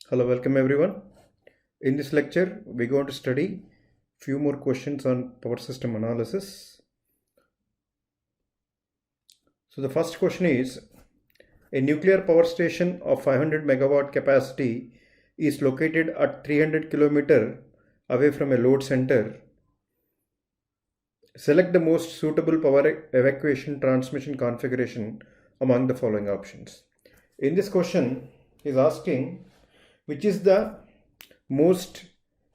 Hello, welcome everyone. In this lecture, we're going to study few more questions on power system analysis. So the first question is, a nuclear power station of 500 megawatt capacity is located at 300 kilometer away from a load center. Select the most suitable power evacuation transmission configuration among the following options. In this question, is asking which is the most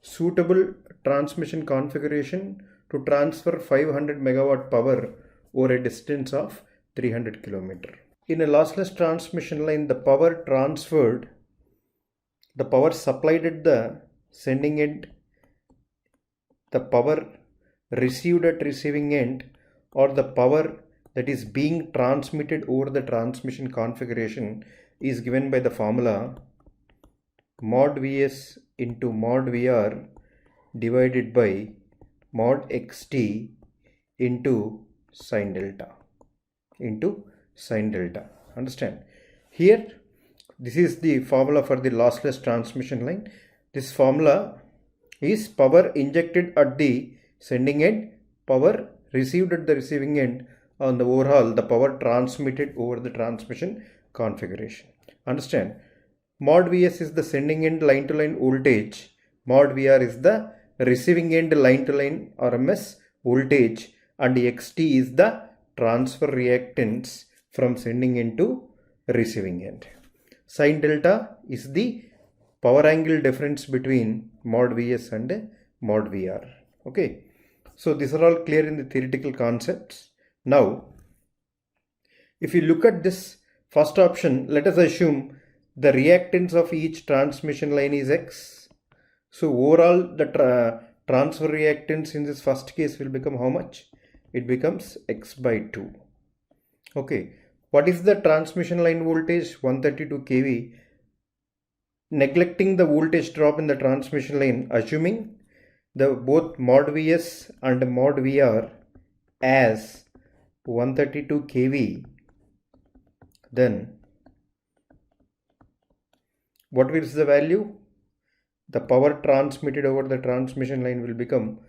suitable transmission configuration to transfer 500 megawatt power over a distance of 300 kilometer. In a lossless transmission line, the power transferred, the power supplied at the sending end, the power received at receiving end, or the power that is being transmitted over the transmission configuration is given by the formula mod Vs into mod Vr divided by mod Xt into sine delta. Understand? Here, this is the formula for the lossless transmission line. This formula is power injected at the sending end, power received at the receiving end, on the overall the power transmitted over the transmission configuration. Understand? Mod Vs is the sending end line to line voltage. Mod Vr is the receiving end line to line RMS voltage, and Xt is the transfer reactance from sending end to receiving end. Sine delta is the power angle difference between mod Vs and mod Vr. Okay. So these are all clear in the theoretical concepts. Now, if you look at this first option, let us assume the reactance of each transmission line is X. So overall the transfer reactance in this first case will become how much? It becomes X by 2. Okay. What is the transmission line voltage? 132 kV. Neglecting the voltage drop in the transmission line, assuming the both mod Vs and mod Vr as 132 kV, then what is the value? The power transmitted over the transmission line will become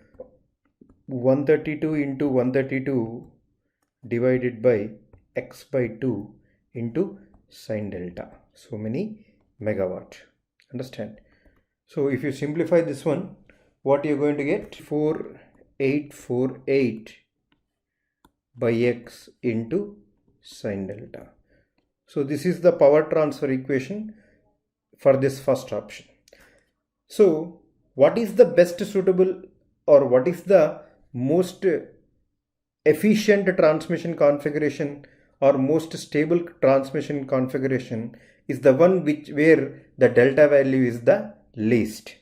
132 into 132 divided by X by 2 into sine delta. So many megawatt. Understand? So if you simplify this one, what you're going to get? 4848 by X into sine delta. So this is the power transfer equation for this first option. So what is the best suitable, or what is the most efficient transmission configuration or most stable transmission configuration is the one where the delta value is the least,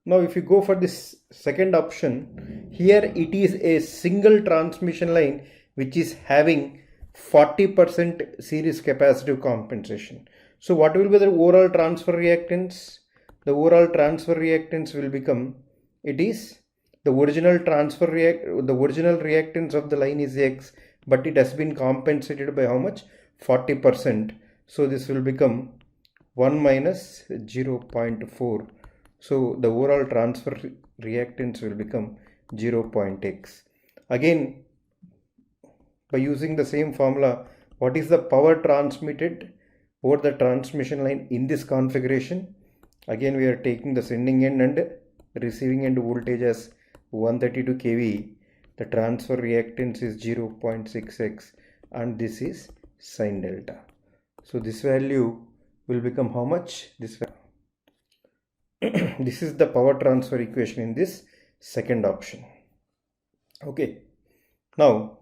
Now if you go for this second option, here it is a single transmission line which is having 40% series capacitive compensation. So what will be the overall transfer reactance? The overall transfer reactance will become, it is the original reactance of the line is X, but it has been compensated by how much? 40%. So this will become 1 minus 0.4. So the overall transfer reactance will become 0.x. Again, by using the same formula, what is the power transmitted over the transmission line in this configuration? Again, we are taking the sending end and receiving end voltage as 132 kV. The transfer reactance is 0.6x, and this is sine delta. So this value will become how much? This this is the power transfer equation in this second option. Okay. Now,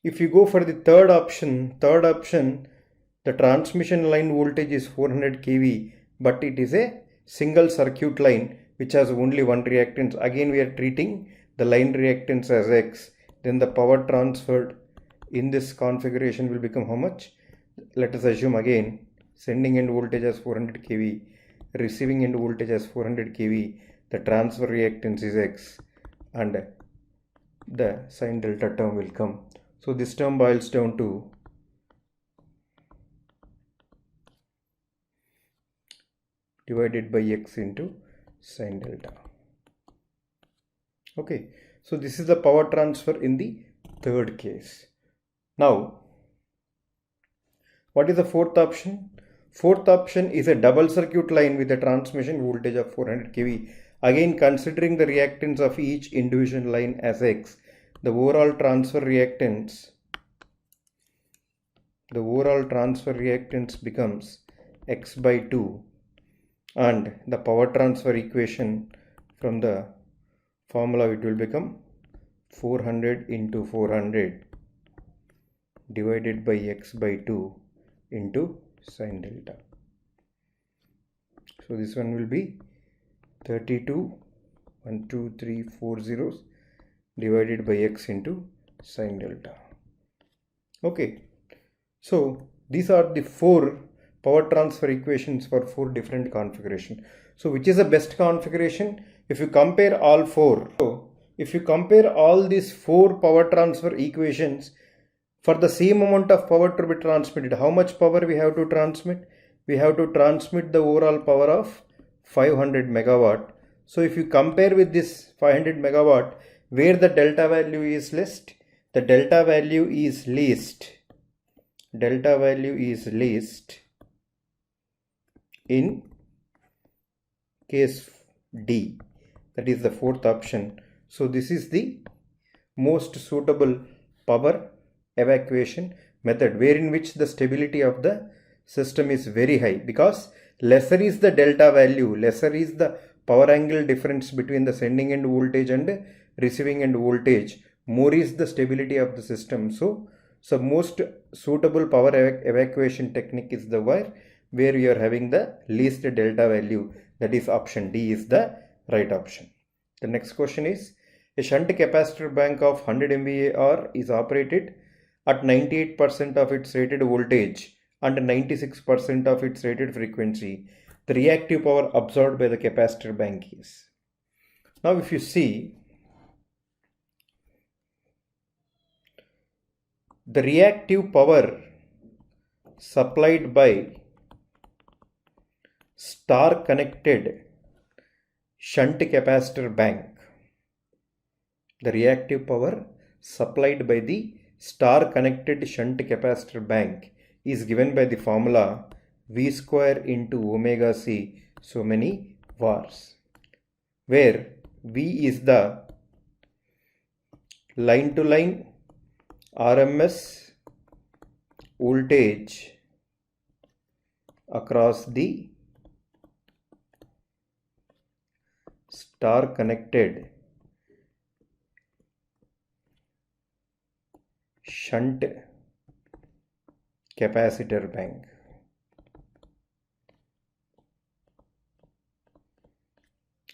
if you go for the third option, the transmission line voltage is 400 kV, but it is a single circuit line which has only one reactance. Again, we are treating the line reactance as X. Then the power transferred in this configuration will become how much? Let us assume again, sending end voltage as 400 kV, receiving end voltage as 400 kV, the transfer reactance is X, and the sine delta term will come. So this term boils down to divided by x into sine delta. Okay, so this is the power transfer in the third case. Now, what is the fourth option? Fourth option is a double circuit line with a transmission voltage of 400 kV. Again, considering the reactance of each individual line as x, the overall transfer reactance becomes x by 2, and the power transfer equation from the formula, it will become 400 into 400 divided by x by 2 into sine delta. So this one will be 32, 1, 2, 3, 4 zeros divided by x into sine delta. Okay, so these are the 4 power transfer equations for 4 different configurations. So which is the best configuration? If you compare all 4, so if you compare all these 4 power transfer equations, for the same amount of power to be transmitted, how much power we have to transmit? We have to transmit the overall power of 500 megawatt. So if you compare with this 500 megawatt, where the delta value is least, the delta value is least in case D, that is the fourth option. So this is the most suitable power evacuation method, wherein which the stability of the system is very high, because lesser is the delta value, lesser is the power angle difference between the sending end voltage and receiving end voltage, more is the stability of the system. So most suitable power evacuation technique is the where you are having the least delta value, that is option D is the right option. The next question is, a shunt capacitor bank of 100 MVAr is operated at 98% of its rated voltage and 96% of its rated frequency. The reactive power absorbed by the capacitor bank is. Now if you see, the reactive power supplied by star connected shunt capacitor bank, the reactive power supplied by the star connected shunt capacitor bank is given by the formula V square into omega C so many vars, where V is the line to line RMS voltage across the star connected shunt capacitor bank,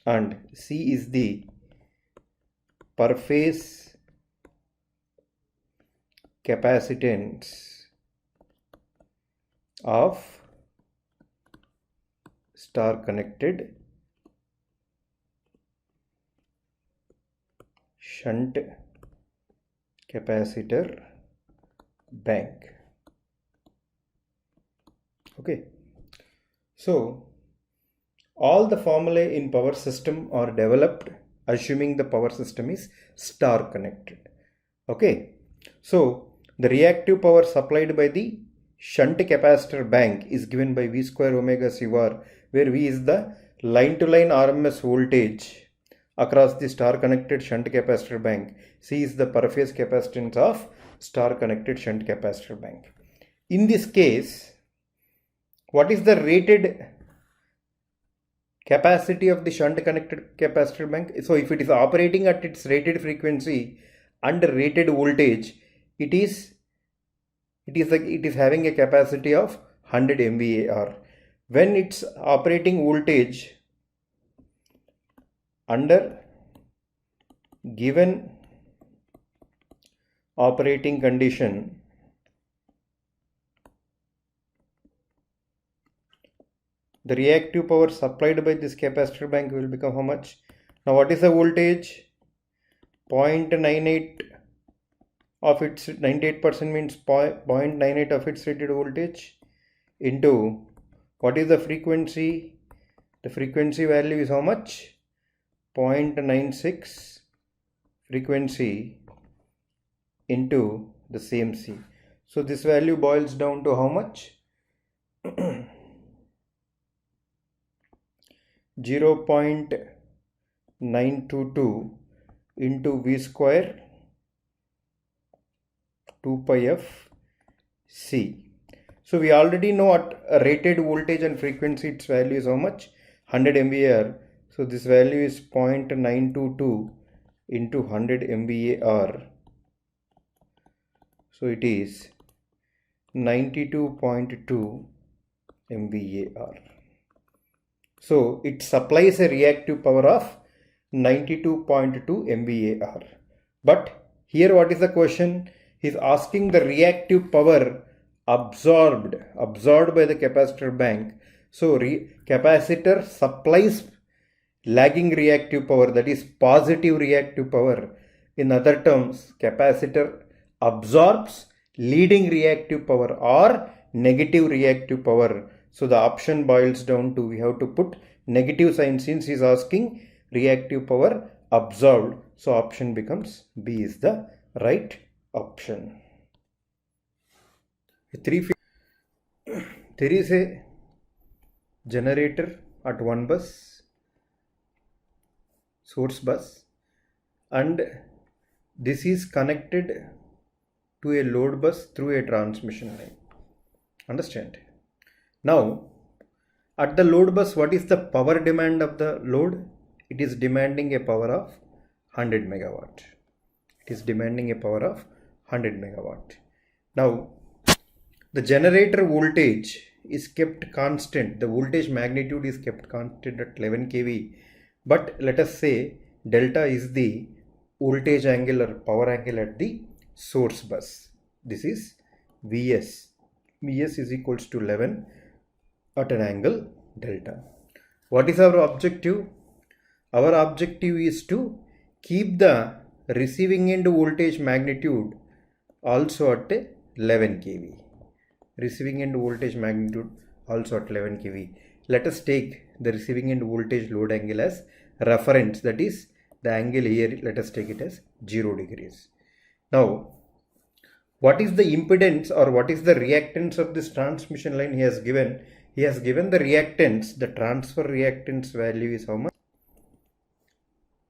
and C is the per phase capacitance of star connected shunt capacitor bank. Okay, so all the formulae in power system are developed assuming the power system is star connected. Okay, so the reactive power supplied by the shunt capacitor bank is given by V square omega C var, where V is the line to line RMS voltage across the star connected shunt capacitor bank. C is the per phase capacitance of star connected shunt capacitor bank. In this case, what is the rated capacity of the shunt connected capacitor bank? So if it is operating at its rated frequency and rated voltage, it is having a capacity of 100 MVAr. When its operating voltage under given operating condition the reactive power supplied by this capacitor bank will become how much? Now what is the voltage? 0.98 of its 98% means 0.98 of its rated voltage into what is the frequency? The frequency value is how much? 0.96 frequency into the same C. So this value boils down to how much? 0.922 into V square 2 pi f C. So we already know at a rated voltage and frequency its value is how much? 100 MVAR. So this value is 0.922 into 100 MVAR. So it is 92.2 MVAR. So it supplies a reactive power of 92.2 MVAR. But here what is the question? He is asking the reactive power absorbed by the capacitor bank. So capacitor supplies lagging reactive power, that is positive reactive power. In other terms, capacitor absorbs leading reactive power or negative reactive power. So the option boils down to, we have to put negative sign since he is asking reactive power absorbed. So option becomes B is the right option. There is a generator at one bus, source bus, and this is connected to a load bus through a transmission line. Understand? Now, at the load bus, what is the power demand of the load? It is demanding a power of 100 megawatt. It is demanding a power of 100 megawatt. Now, the generator voltage is kept constant. The voltage magnitude is kept constant at 11 kV. But let us say delta is the voltage angle or power angle at the source bus. This is Vs. Vs is equals to 11 at an angle delta. What is our objective? Our objective is to keep the receiving end voltage magnitude also at 11 kV. Receiving end voltage magnitude also at 11 kV. Let us take the receiving end voltage load angle as reference, that is the angle here, let us take it as 0 degrees. Now, what is the impedance or what is the reactance of this transmission line he has given? He has given the reactance, the transfer reactance value is how much?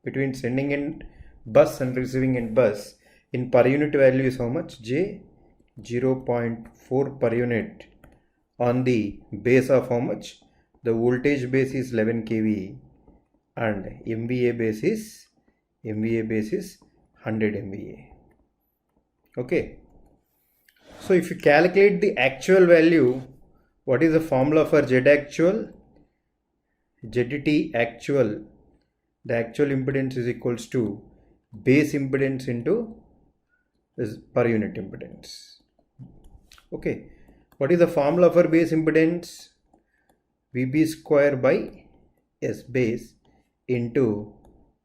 Between sending end bus and receiving end bus in per unit value is how much? J 0.4 per unit on the base of how much? The voltage base is 11 kV and MVA base is 100 MVA. Okay. So if you calculate the actual value, what is the formula for Z actual? ZT actual. The actual impedance is equals to base impedance into per unit impedance. Okay. What is the formula for base impedance? VB square by S base into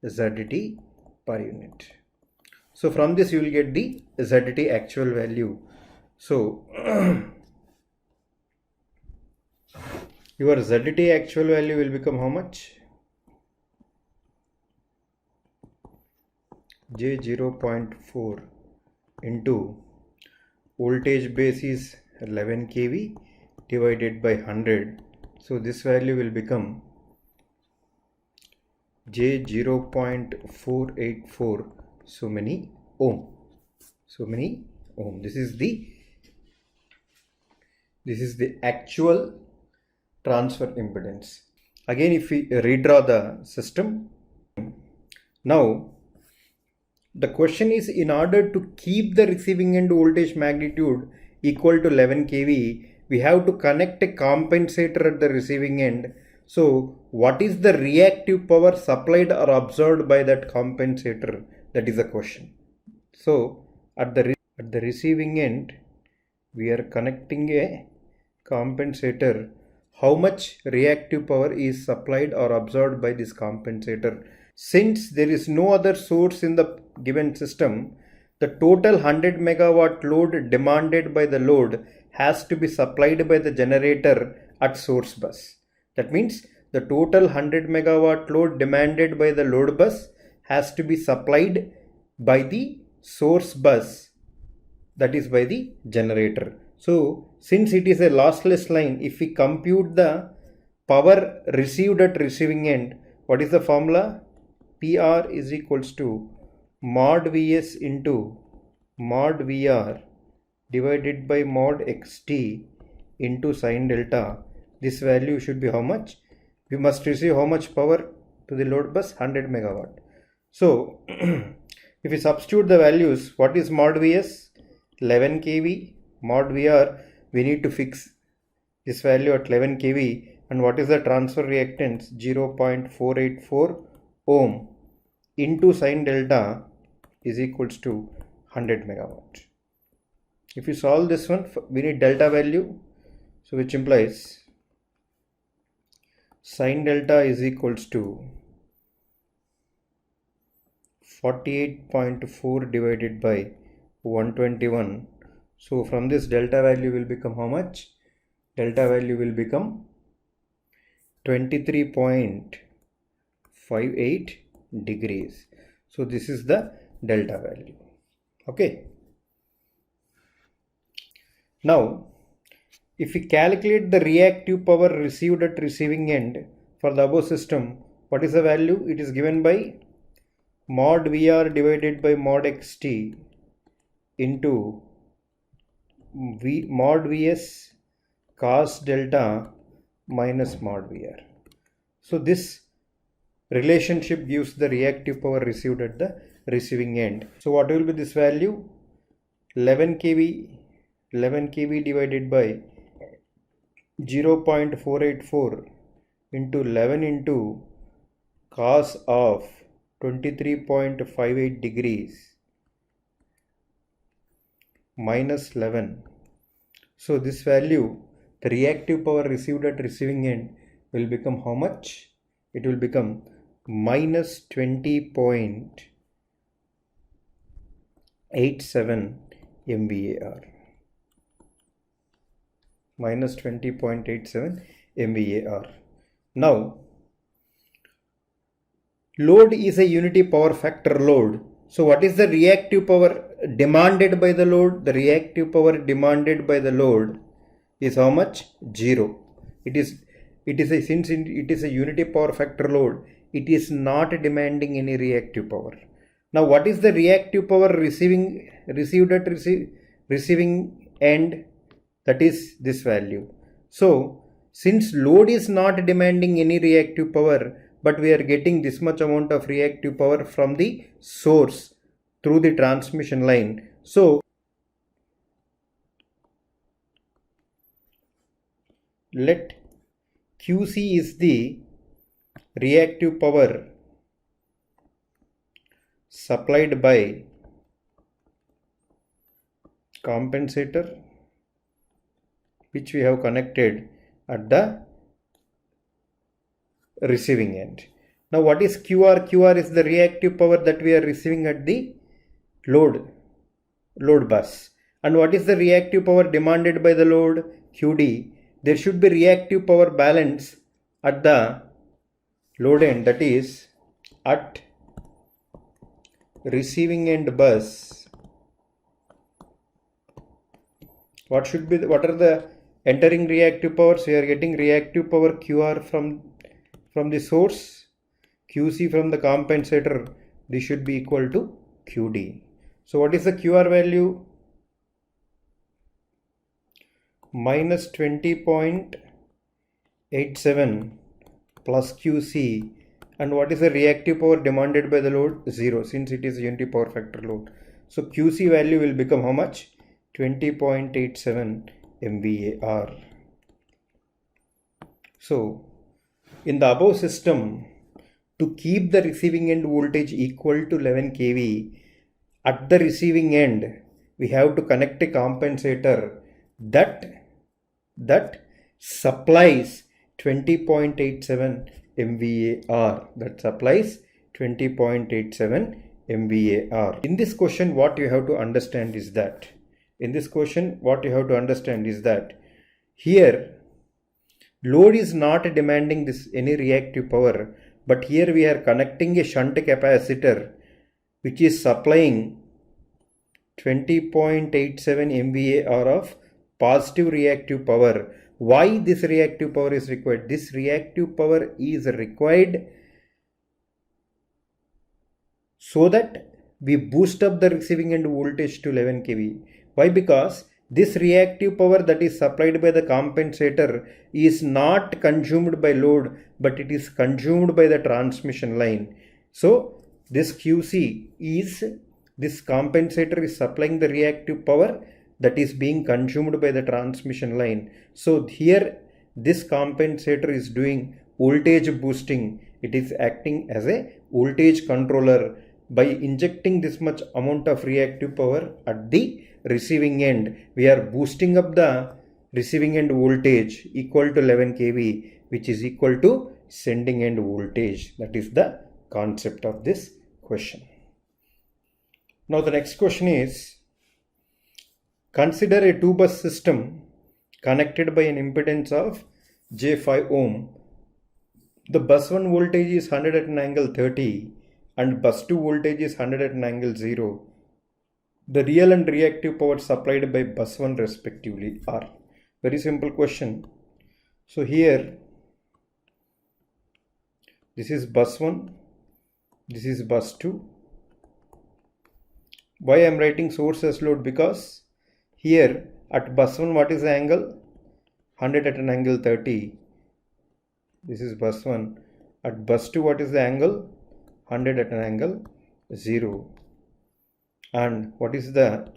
ZT per unit. So from this you will get the ZT actual value. So your ZT actual value will become how much? J 0.4 into voltage base is 11 kV divided by 100. So this value will become J 0.484 so many ohm. This is the actual transfer impedance. Again, if we redraw the system, now the question is, in order to keep the receiving end voltage magnitude equal to 11 kV, we have to connect a compensator at the receiving end. So what is the reactive power supplied or absorbed by that compensator? That is the question. So at the receiving end, we are connecting a compensator. How much reactive power is supplied or absorbed by this compensator? Since there is no other source in the given system, the total 100 megawatt load demanded by the load has to be supplied by the generator at source bus. That means the total 100 megawatt load demanded by the load bus has to be supplied by the source bus, that is by the generator. So since it is a lossless line, if we compute the power received at receiving end, what is the formula? PR is equals to mod Vs into mod Vr divided by mod Xt into sine delta. This value should be how much? We must receive how much power to the load bus? 100 megawatt. So if we substitute the values, what is mod Vs? 11 kV. Mod Vr, we need to fix this value at 11 kV. And what is the transfer reactance? 0.484 ohm into sine delta is equals to 100 megawatt. If you solve this one, we need delta value, so which implies sine delta is equals to 48.4 divided by 121. So from this delta value will become how much? Delta value will become 23.58 degrees. So this is the delta value. Okay. Now if we calculate the reactive power received at receiving end for the above system, what is the value? It is given by mod Vr divided by mod Xt into mod Vs cos delta minus mod Vr. So this relationship gives the reactive power received at the receiving end. So what will be this value? 11 kV divided by 0.484 into 11 into cos of 23.58 degrees minus 11. So this value, the reactive power received at receiving end, will become how much? It will become minus 20.87 MVAR. Minus 20.87 MVAR. Now, load is a unity power factor load. So what is the reactive power demanded by the load? The reactive power demanded by the load is how much? 0. Since it is a unity power factor load, it is not demanding any reactive power. Now what is the reactive power received at receiving end? That is this value. So since load is not demanding any reactive power, but we are getting this much amount of reactive power from the source through the transmission line. So let QC is the reactive power supplied by compensator, which we have connected at the receiving end. Now what is QR? QR is the reactive power that we are receiving at the load bus. And what is the reactive power demanded by the load? QD. There should be reactive power balance at the load end, that is at receiving end bus. What are the entering reactive powers? We are getting reactive power QR from the source, QC from the compensator. This should be equal to QD. So what is the QR value? Minus 20.87 plus QC. And what is the reactive power demanded by the load? 0, since it is a unity power factor load. So QC value will become how much? 20.87 MVAR. So in the above system, to keep the receiving end voltage equal to 11 kV, at the receiving end we have to connect a compensator that supplies 20.87 MVAR. That supplies 20.87 MVAR. In this question, what you have to understand is that here load is not demanding this any reactive power, but here we are connecting a shunt capacitor which is supplying 20.87 MVA hour of positive reactive power. Why this reactive power is required? This reactive power is required so that we boost up the receiving end voltage to 11 kV. Why? Because this reactive power that is supplied by the compensator is not consumed by load, but it is consumed by the transmission line. So this QC is, this compensator is supplying the reactive power that is being consumed by the transmission line. So here this compensator is doing voltage boosting. It is acting as a voltage controller by injecting this much amount of reactive power at the receiving end. We are boosting up the receiving end voltage equal to 11 kV, which is equal to sending end voltage. That is the concept of this question. Now the next question is, consider a 2-bus system connected by an impedance of J5 ohm. The bus 1 voltage is 100 at an angle 30 and bus 2 voltage is 100 at an angle 0. The real and reactive power supplied by bus 1 respectively are. Very simple question. So here this is bus 1, this is bus 2. Why I am writing source as load? Because here at bus 1 what is the angle? 100 at an angle 30. This is bus 1. At bus 2 what is the angle? 100 at an angle 0. And what is the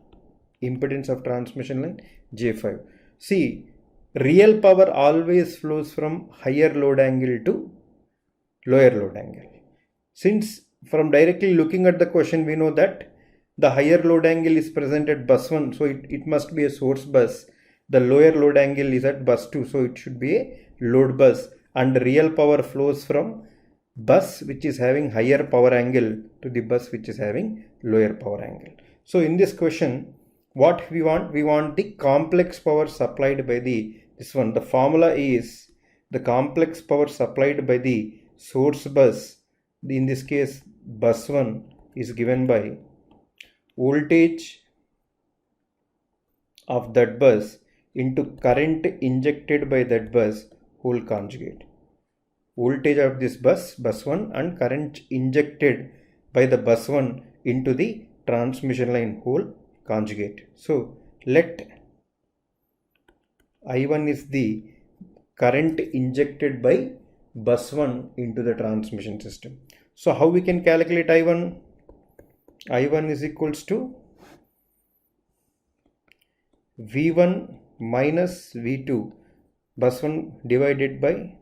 impedance of transmission line? J5. See, real power always flows from higher load angle to lower load angle. Since from directly looking at the question we know that the higher load angle is present at bus 1, so it must be a source bus. The lower load angle is at bus 2, so it should be a load bus, and real power flows from bus which is having higher power angle to the bus which is having lower power angle. So in this question what we want the complex power supplied by this one. The formula is the complex power supplied by the source bus, in this case bus 1, is given by voltage of that bus into current injected by that bus whole conjugate. Voltage of this bus 1, and current injected by the bus 1 into the transmission line whole conjugate. So let I1 is the current injected by bus 1 into the transmission system. So how we can calculate I1? I1 is equals to V1 minus V2 bus 1 divided by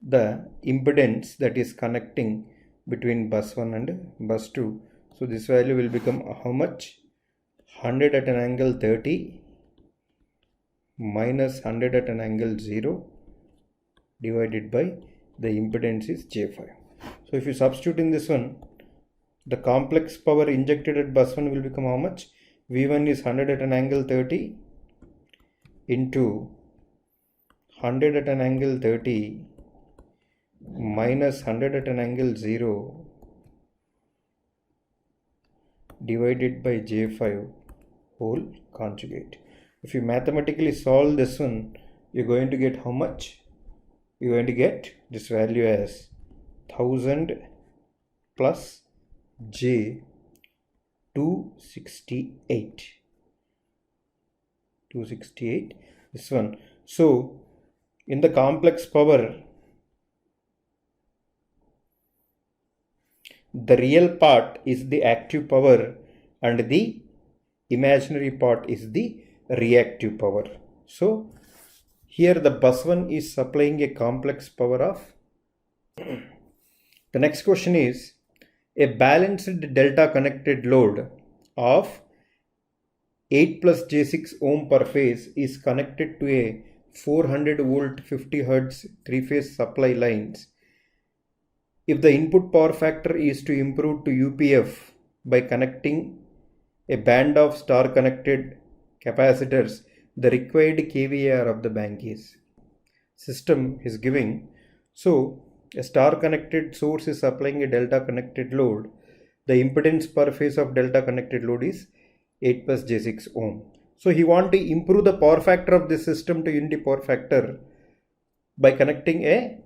the impedance that is connecting between bus 1 and bus 2. So this value will become how much? 100 at an angle 30 minus 100 at an angle 0 divided by the impedance is J5. So if you substitute in this one, the complex power injected at bus 1 will become how much? V1 is 100 at an angle 30 into 100 at an angle 30 minus 100 at an angle 0 divided by J5 whole conjugate. If you mathematically solve this one, you're going to get how much? You're going to get this value as 1000 plus J 268 this one. So in the complex power, the real part is the active power and the imaginary part is the reactive power. So here the bus 1 is supplying a complex power of the next question is, a balanced delta connected load of 8 plus J6 ohm per phase is connected to a 400 volt 50 Hz 3-phase supply lines. If the input power factor is to improve to UPF by connecting a band of star connected capacitors the required kVAR of the bank is. System is giving. So a star connected source is supplying a delta connected load. The impedance per phase of delta connected load is 8 plus j6 ohm. So he want to improve the power factor of this system to unity power factor by connecting a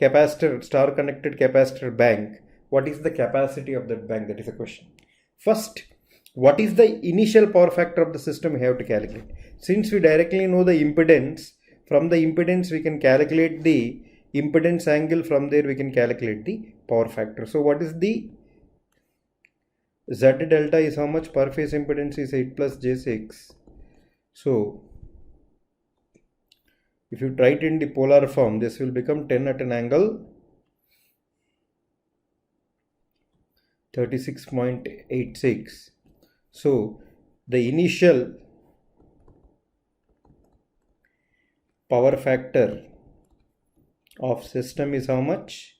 capacitor, star connected capacitor bank. What is the capacity of that bank? That is a question. First, what is the initial power factor of the system we have to calculate? Since we directly know the impedance, from the impedance we can calculate the impedance angle, from there we can calculate the power factor. So what is the Z delta is how much? Per phase impedance is 8 plus j6. So if you write in the polar form, this will become 10 at an angle 36.86. So the initial power factor of system is how much?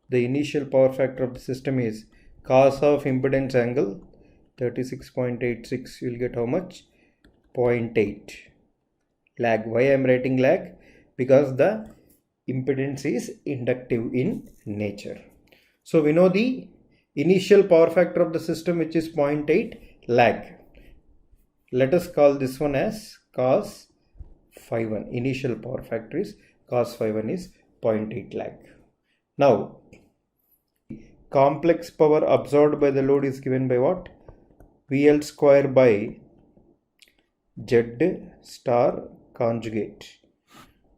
The initial power factor of the system is cos of impedance angle 36.86. You will get how much? 0.8. Lag. Why I am writing lag? Because the impedance is inductive in nature. So we know the initial power factor of the system, which is 0.8, lag. Let us call this one as cos phi 1. Initial power factor is cos phi 1 is 0.8 lag. Now complex power absorbed by the load is given by what? VL square by Z star conjugate.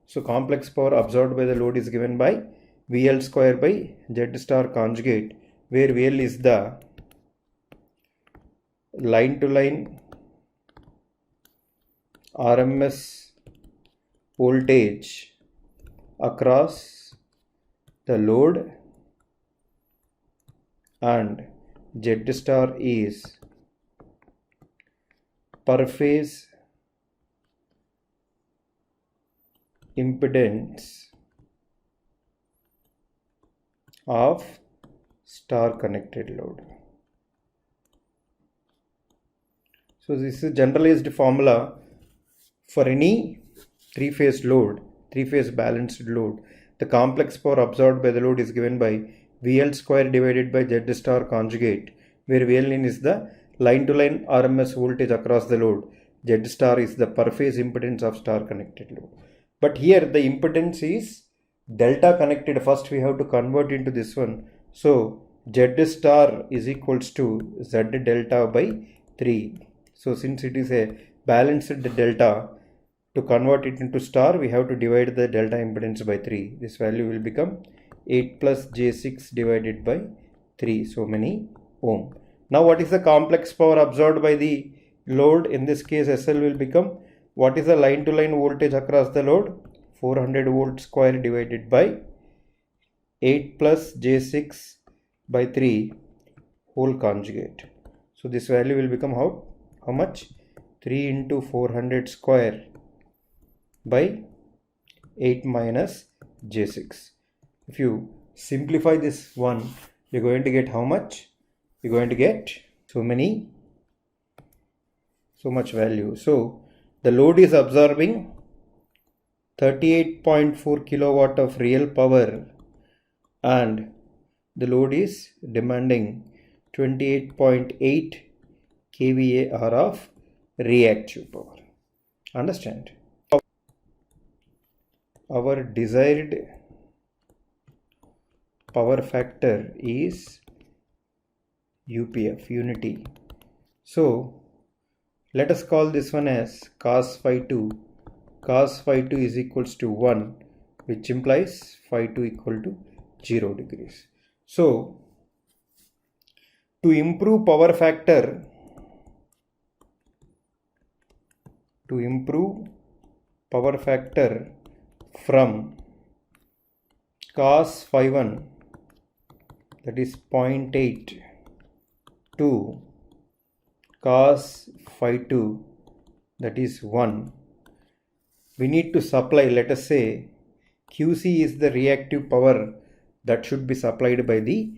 So complex power absorbed by the load is given by VL square by Z star conjugate, where VL is the line to line RMS voltage across the load, and Z star is per phase impedance of star connected load. So this is a generalized formula for any three-phase load, three-phase balanced load. The complex power absorbed by the load is given by VL square divided by Z star conjugate, where VL is the line to line RMS voltage across the load. Z star is the per phase impedance of star connected load. But here the impedance is delta connected. First we have to convert into this one. So Z star is equals to Z delta by 3. So since it is a balanced delta, to convert it into star we have to divide the delta impedance by 3. This value will become 8 plus j6 divided by 3, so many ohm. Now what is the complex power absorbed by the load? In this case SL will become, what is the line to line voltage across the load? 400 volt square divided by 8 plus j6 by 3 whole conjugate. So this value will become how much? 3 into 400 square by 8 minus j6. If you simplify this one, you're going to get how much? You're going to get so much value. So the load is absorbing 38.4 kilowatt of real power, and the load is demanding 28.8 kVAR of reactive power. Understand? Our desired power factor is UPF, unity. So let us call this one as cos phi 2. Cos phi 2 is equals to 1, which implies phi 2 equal to 0 degrees. So to improve power factor, from cos phi 1, that is 0.8, to cos phi 2, that is 1, we need to supply, let us say QC is the reactive power that should be supplied by the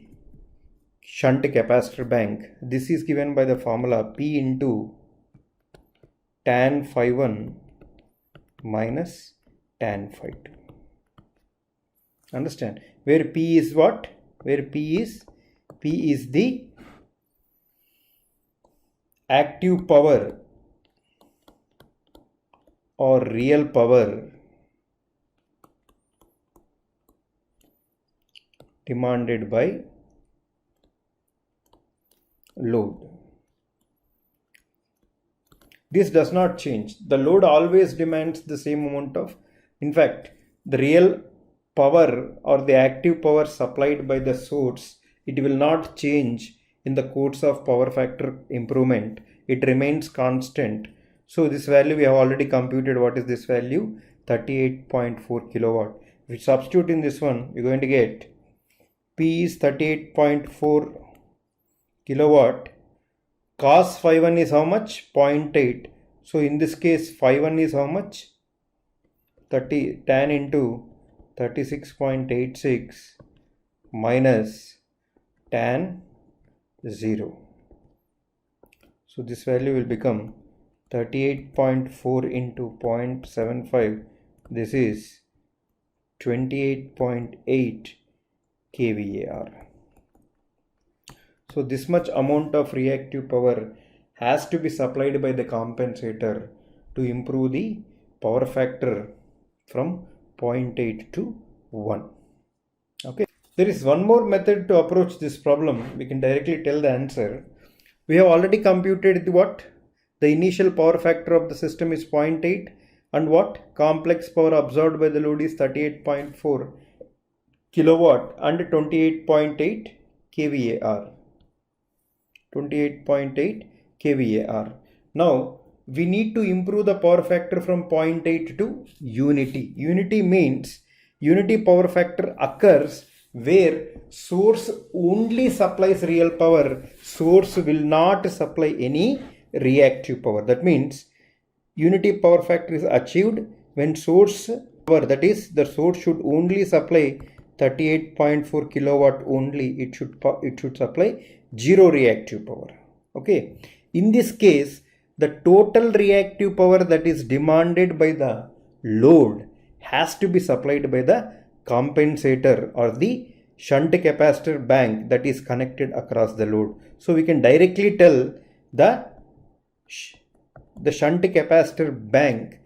shunt capacitor bank. This is given by the formula P into tan phi 1 minus tan phi 2. Understand? Where P is what? Where P is the active power or real power demanded by load. This does not change. The load always demands the same amount of, in fact, the real power or the active power supplied by the source, it will not change in the course of power factor improvement. It remains constant. So this value we have already computed. What is this value? 38.4 kilowatt. If you substitute in this one, you're going to get P is 38.4 kilowatt. Cos phi 1 is how much? 0.8. So in this case, phi 1 is how much? 30 tan into 36.86 minus tan 0. So this value will become 38.4 into 0.75. This is 28.8 kVAR. So this much amount of reactive power has to be supplied by the compensator to improve the power factor from 0.8 to 1. Okay. There is one more method to approach this problem. We can directly tell the answer. We have already computed what? The initial power factor of the system is 0.8 and what? Complex power absorbed by the load is 38.4 kilowatt and 28.8 kVAR. 28.8 kVAR. Now we need to improve the power factor from 0.8 to unity. Unity means unity power factor occurs where source only supplies real power. Source will not supply any reactive power. That means unity power factor is achieved when source power, that is the source should only supply 38.4 kilowatt only. It should supply zero reactive power. Okay. In this case, the total reactive power that is demanded by the load has to be supplied by the compensator or the shunt capacitor bank that is connected across the load. So we can directly tell the shunt capacitor bank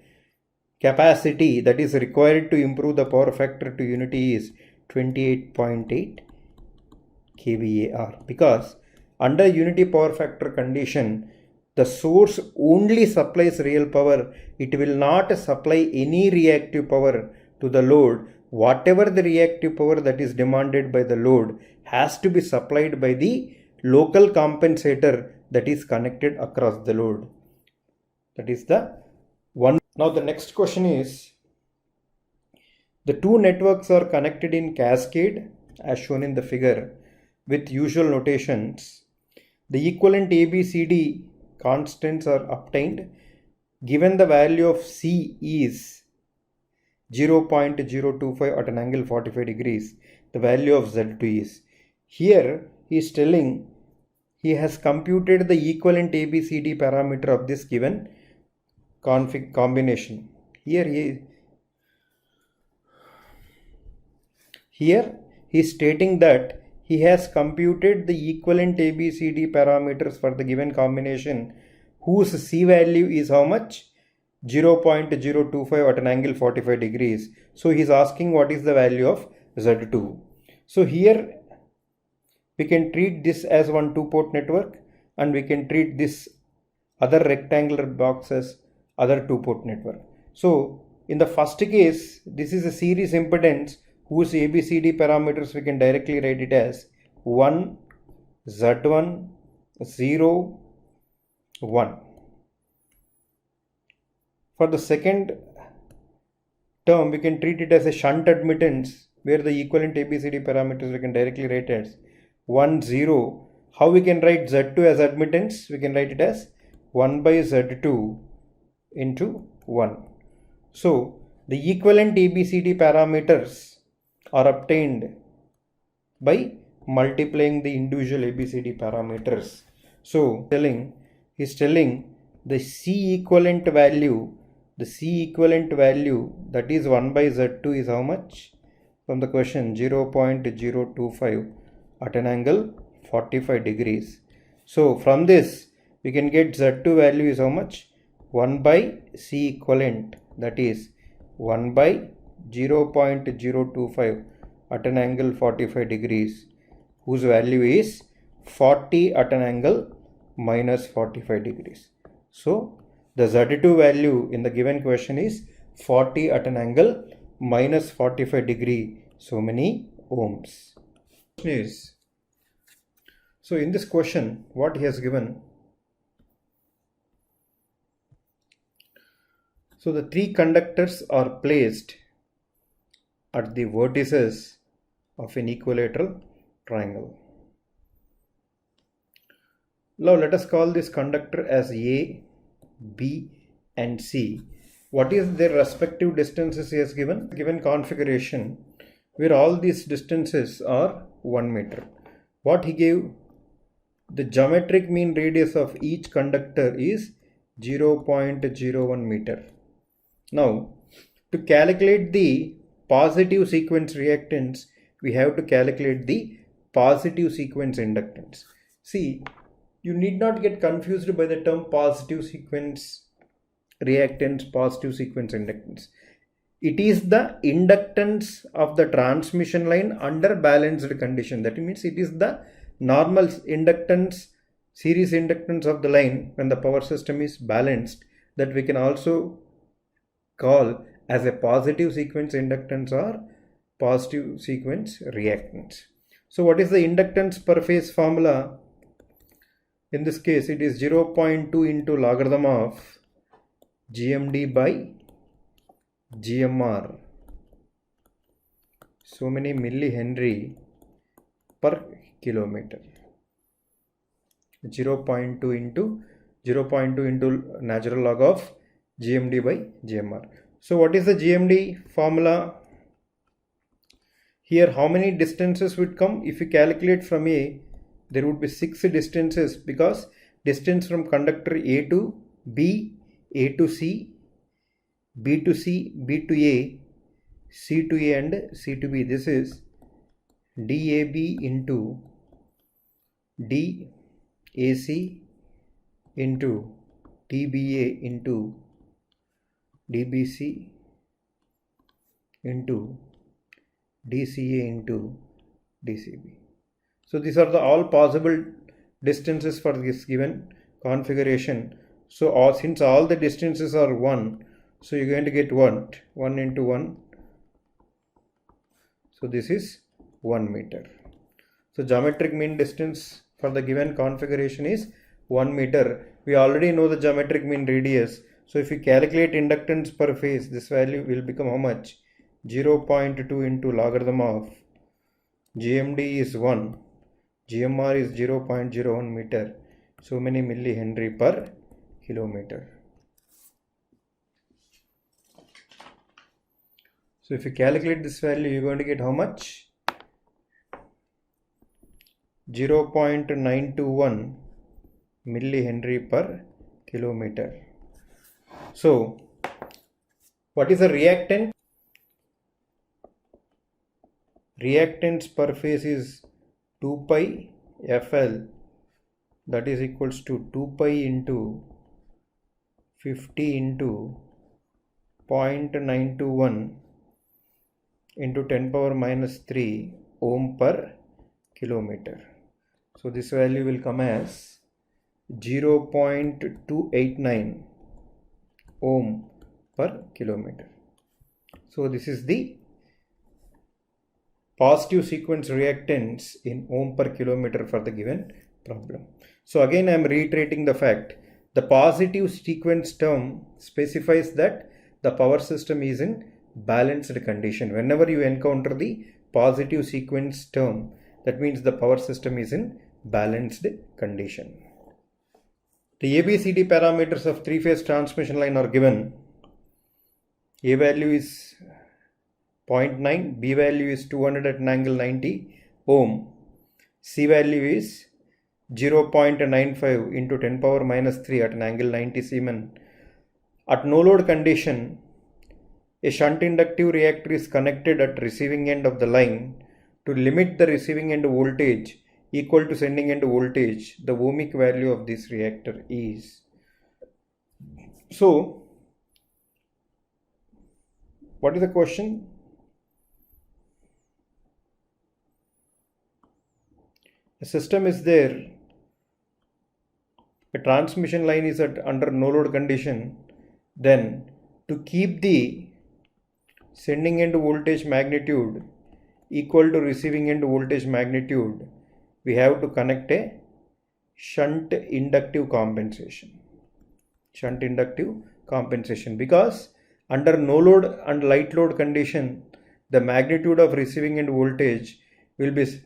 capacity that is required to improve the power factor to unity is 28.8 kVAR, because under unity power factor condition, the source only supplies real power. It will not supply any reactive power to the load. Whatever the reactive power that is demanded by the load has to be supplied by the local compensator that is connected across the load. That is the one. Now the next question is, the two networks are connected in cascade as shown in the figure with usual notations. The equivalent ABCD constants are obtained. Given the value of C is 0.025 at an angle 45 degrees, the value of Z2 is. Here he is telling he has computed the equivalent ABCD parameter of this given combination. Here he is stating that he has computed the equivalent ABCD parameters for the given combination whose C value is how much? 0.025 at an angle 45 degrees. So he is asking what is the value of Z2. So here we can treat this as one two-port network and we can treat this other rectangular box as other two-port network. So in the first case, this is a series impedance whose ABCD parameters we can directly write it as 1, Z1, 0, 1. For the second term, we can treat it as a shunt admittance where the equivalent ABCD parameters we can directly write as 1, 0. How we can write Z2 as admittance? We can write it as 1 by Z2 into 1. So the equivalent ABCD parameters are obtained by multiplying the individual ABCD parameters. So he's telling the C equivalent value that is 1 by Z2 is how much? From the question, 0.025 at an angle 45 degrees. So from this we can get Z2 value is how much? 1 by C equivalent, that is 1 by 0.025 at an angle 45 degrees, whose value is 40 at an angle minus 45 degrees. So the Z2 value in the given question is 40 at an angle minus 45 degree, so many ohms. So in this question, what he has given, so the three conductors are placed at the vertices of an equilateral triangle. Now let us call this conductor as A, B and C. What is their respective distances he has given? Given configuration where all these distances are 1 meter. What he gave? The geometric mean radius of each conductor is 0.01 meter. Now to calculate the positive sequence reactance, we have to calculate the positive sequence inductance. See, you need not get confused by the term positive sequence reactance, positive sequence inductance. It is the inductance of the transmission line under balanced condition. That means it is the normal inductance, series inductance of the line when the power system is balanced, that we can also call as a positive sequence inductance or positive sequence reactance. So what is the inductance per phase formula? In this case it is 0.2 into logarithm of GMD by GMR, so many millihenry per kilometer. 0.2 into natural log of GMD by GMR. So what is the GMD formula? Here how many distances would come? If you calculate from A, there would be 6 distances, because distance from conductor A to B, A to C, B to C, B to A, C to A and C to B. This is DAB into DAC into DBA into DBC into DCA into DCB. So these are the all possible distances for this given configuration. So since all the distances are 1, so you're going to get 1 into 1. So this is 1 meter. So geometric mean distance for the given configuration is 1 meter. We already know the geometric mean radius. So if you calculate inductance per phase, this value will become how much? 0.2 into logarithm of GMD is 1. GMR is 0.01 meter, so many millihenry per kilometer. So if you calculate this value, you're going to get how much? 0.921 millihenry per kilometer. So what is the reactant? Reactance per phase is 2 pi FL, that is equals to 2 pi into 50 into 0.921 into 10 power minus 3 ohm per kilometer. So this value will come as 0.289 ohm per kilometer. So this is the positive sequence reactance in ohm per kilometer for the given problem. So again I am reiterating the fact, the positive sequence term specifies that the power system is in balanced condition. Whenever you encounter the positive sequence term, that means the power system is in balanced condition. The ABCD parameters of three-phase transmission line are given. A value is 0.9, B value is 200 at an angle 90 ohm, C value is 0.95 into 10 power minus 3 at an angle 90 Siemens. At no load condition, a shunt inductive reactor is connected at receiving end of the line. To limit the receiving end voltage equal to sending end voltage, the ohmic value of this reactor is. So, what is the question? A system is there, a transmission line is under no load condition, then to keep the sending end voltage magnitude equal to receiving end voltage magnitude, we have to connect a shunt inductive compensation. Shunt inductive compensation, because under no load and light load condition, the magnitude of receiving end voltage will be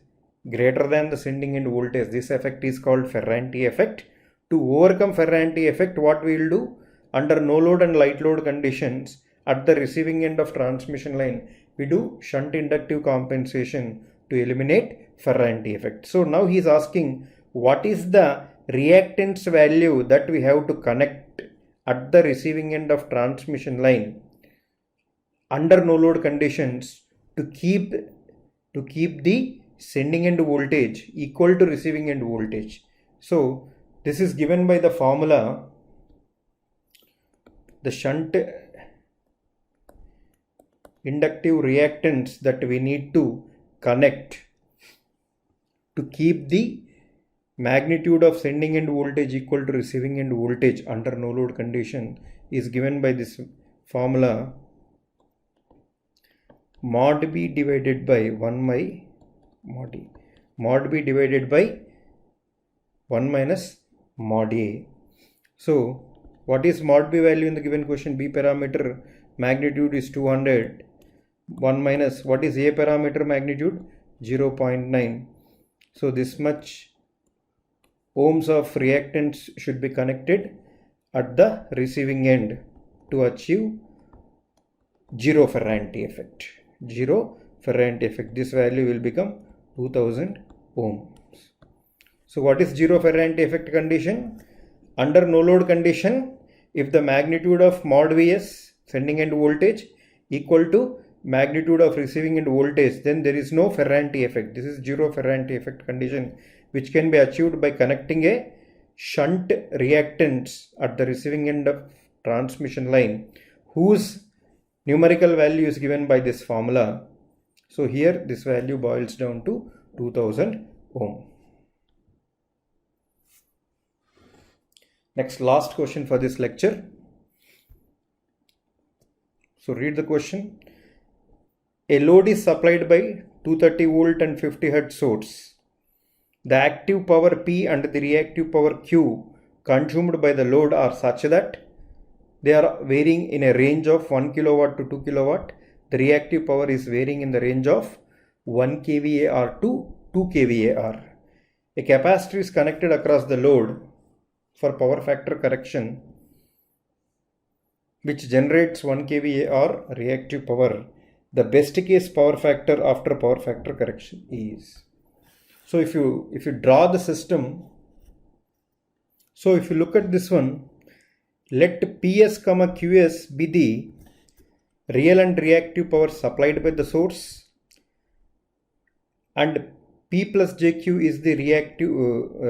greater than the sending end voltage. This effect is called Ferranti effect. To overcome Ferranti effect, what we will do? Under no load and light load conditions, at the receiving end of transmission line, we do shunt inductive compensation to eliminate Ferranti effect. So now he is asking, what is the reactance value that we have to connect at the receiving end of transmission line under no load conditions to keep the sending end voltage equal to receiving end voltage. So this is given by the formula, the shunt inductive reactance that we need to connect to keep the magnitude of sending end voltage equal to receiving end voltage under no load condition is given by this formula, mod B divided by 1 by mod E, mod B divided by 1 minus mod A. So what is mod B value in the given question? B parameter magnitude is 200, 1 minus, what is A parameter magnitude? 0.9. So this much ohms of reactance should be connected at the receiving end to achieve zero Ferranti effect. Zero Ferranti effect. This value will become 2000 ohms. So what is zero Ferranti effect condition? Under no load condition, if the magnitude of mod Vs, sending end voltage, equal to magnitude of receiving end voltage, then there is no Ferranti effect. This is zero Ferranti effect condition, which can be achieved by connecting a shunt reactance at the receiving end of transmission line, whose numerical value is given by this formula. So here this value boils down to 2000 ohm. Next, last question for this lecture. So read the question. A load is supplied by 230 volt and 50 Hz source. The active power P and the reactive power Q consumed by the load are such that they are varying in a range of 1 kilowatt to 2 kilowatt. The reactive power is varying in the range of 1 kVAR to 2 kVAR. A capacitor is connected across the load for power factor correction, which generates 1 kVAR reactive power. The best case power factor after power factor correction is. So if you draw the system, so if you look at this one, let PS, QS be the real and reactive power supplied by the source, and P plus JQ is the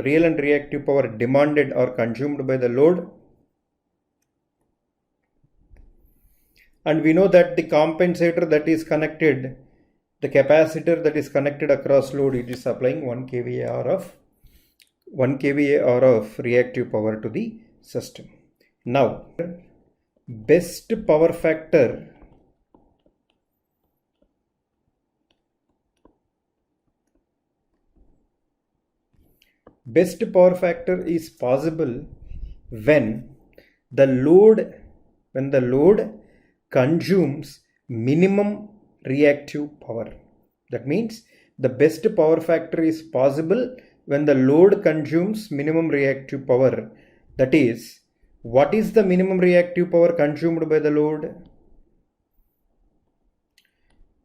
real and reactive power demanded or consumed by the load. And we know that the compensator that is connected, the capacitor that is connected across load, it is supplying 1 kVAR of reactive power to the system. Now, best power factor is possible when the load consumes minimum reactive power. That means the best power factor is possible when the load consumes minimum reactive power. That is, what is the minimum reactive power consumed by the load?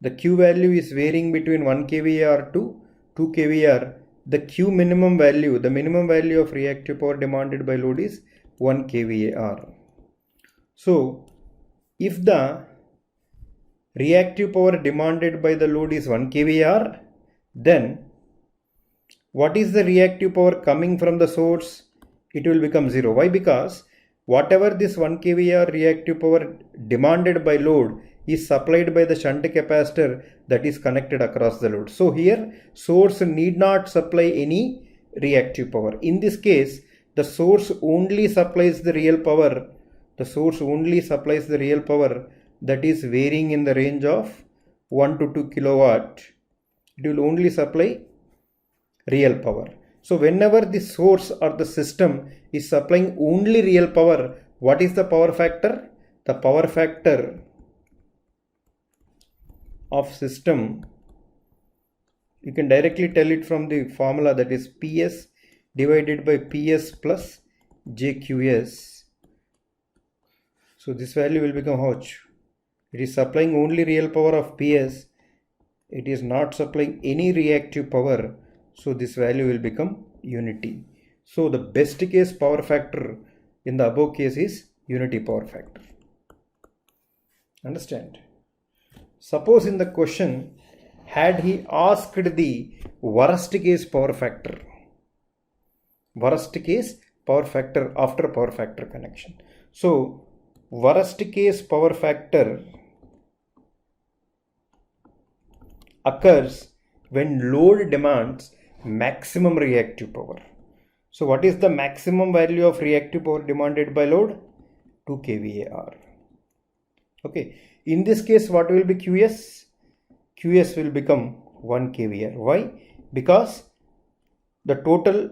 The Q value is varying between 1 kVAR to 2 kVAR. the Q minimum value, the minimum value of reactive power demanded by load is 1 kVAR. So if the reactive power demanded by the load is 1 kVAR, then what is the reactive power coming from the source? It will become 0. Why? Because whatever this 1 kVAR reactive power demanded by load is supplied by the shunt capacitor that is connected across the load. So here source need not supply any reactive power. In this case, the source only supplies the real power. The source only supplies the real power that is varying in the range of 1 to 2 kilowatt. It will only supply real power. So whenever the source or the system is supplying only real power, what is the power factor? The power factor of system, you can directly tell it from the formula, that is PS divided by PS plus JQS. So this value will become how much? It is supplying only real power of PS. It is not supplying any reactive power. So this value will become unity. So the best case power factor in the above case is unity power factor. Understand? Suppose in the question, had he asked the worst case power factor, worst case power factor after power factor connection. So worst case power factor occurs when load demands maximum reactive power. So what is the maximum value of reactive power demanded by load? 2 kVAR. Okay. In this case, what will be QS? QS will become 1 kVAR. Why? Because the total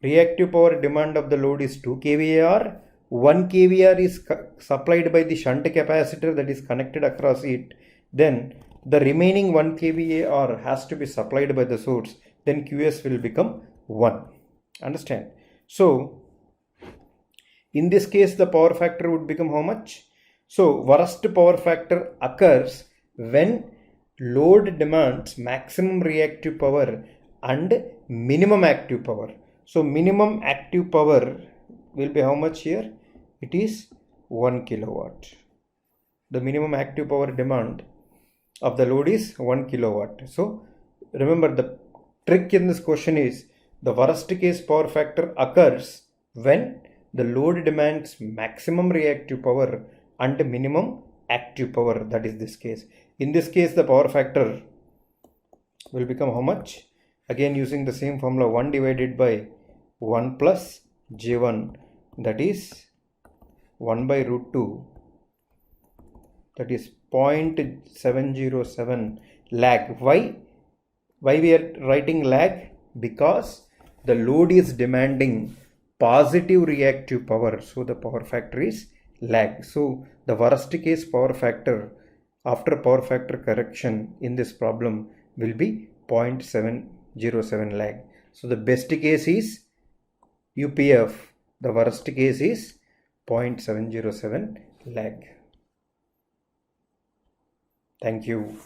reactive power demand of the load is 2 kVAR. 1 kVAR is supplied by the shunt capacitor that is connected across it. Then the remaining 1 kVAR has to be supplied by the source. Then QS will become 1. Understand? So in this case, the power factor would become how much? So worst power factor occurs when load demands maximum reactive power and minimum active power. So minimum active power will be how much here? It is 1 kilowatt. The minimum active power demand of the load is 1 kilowatt. So remember, the trick in this question is the worst case power factor occurs when the load demands maximum reactive power and minimum active power, that is this case. In this case, the power factor will become how much? Again, using the same formula, 1 divided by 1 plus J1, that is 1 by root 2, that is 0.707 lag. Why we are writing lag? Because the load is demanding positive reactive power, so the power factor is lag. So the worst case power factor after power factor correction in this problem will be 0.707 lag. So the best case is UPF, the worst case is 0.707 lag. Thank you.